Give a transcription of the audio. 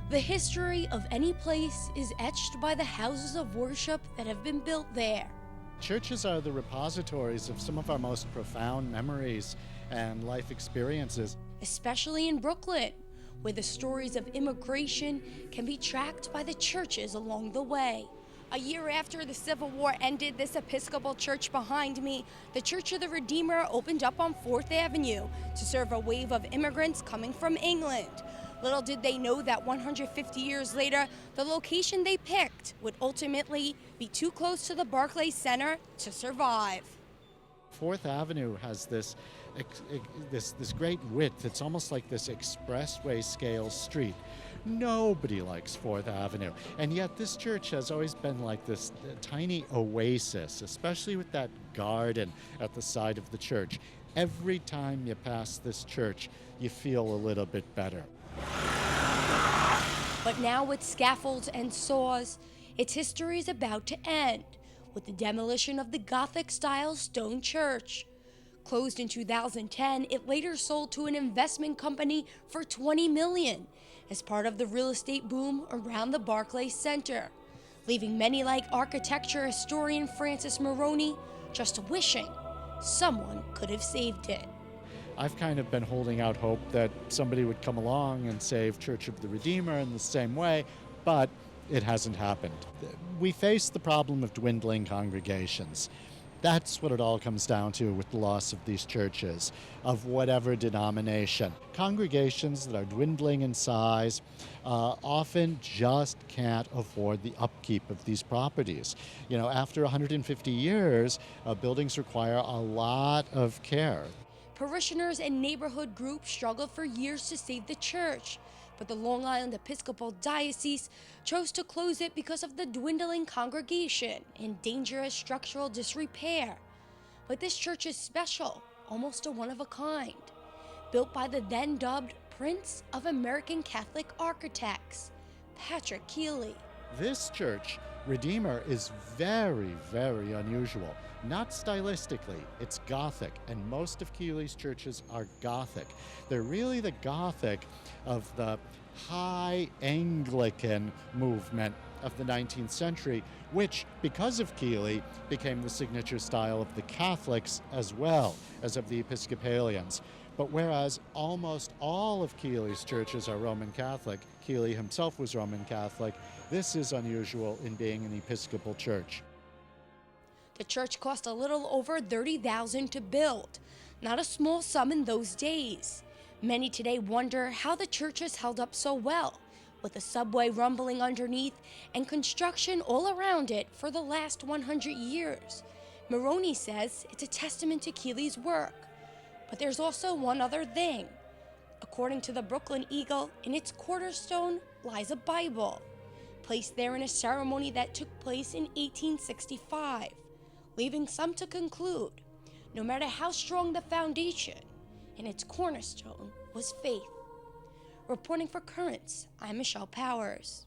The history of any place is etched by the houses of worship that have been built there. Churches are the repositories of some of our most profound memories and life experiences. Especially in Brooklyn, where the stories of immigration can be tracked by the churches along the way. A year after the Civil War ended, this Episcopal church behind me, the Church of the Redeemer, opened up on 4th Avenue to serve a wave of immigrants coming from England. Little did they know that 150 years later, the location they picked would ultimately be too close to the Barclays Center to survive. 4th Avenue has this great width. It's almost like this expressway scale street. Nobody likes 4th Avenue. And yet this church has always been like this tiny oasis, especially with that garden at the side of the church. Every time you pass this church, you feel a little bit better. But now with scaffolds and saws, its history is about to end with the demolition of the Gothic-style stone church. Closed in 2010, it later sold to an investment company for $20 million as part of the real estate boom around the Barclays Center, leaving many like architecture historian Francis Maroney just wishing someone could have saved it. I've kind of been holding out hope that somebody would come along and save Church of the Redeemer in the same way, but it hasn't happened. We face the problem of dwindling congregations. That's what it all comes down to with the loss of these churches, of whatever denomination. Congregations that are dwindling in size often just can't afford the upkeep of these properties. You know, after 150 years, buildings require a lot of care. Parishioners and neighborhood groups struggled for years to save the church, but the Long Island Episcopal Diocese chose to close it because of the dwindling congregation and dangerous structural disrepair. But this church is special, almost a one-of-a-kind, built by the then dubbed Prince of American Catholic Architects, Patrick Keeley. This church, Redeemer, is very, very unusual. Not stylistically, it's Gothic, and most of Keeley's churches are Gothic. They're really the Gothic of the high Anglican movement of the 19th century, which, because of Keeley, became the signature style of the Catholics as well as of the Episcopalians. But whereas almost all of Keeley's churches are Roman Catholic, Keeley himself was Roman Catholic, this is unusual in being an Episcopal church. The church cost a little over $30,000 to build, not a small sum in those days. Many today wonder how the church has held up so well, with the subway rumbling underneath and construction all around it for the last 100 years. Maroney says it's a testament to Keeley's work. But there's also one other thing. According to the Brooklyn Eagle, in its cornerstone lies a Bible, placed there in a ceremony that took place in 1865, leaving some to conclude, no matter how strong the foundation, in its cornerstone was faith. Reporting for Currents, I'm Michelle Powers.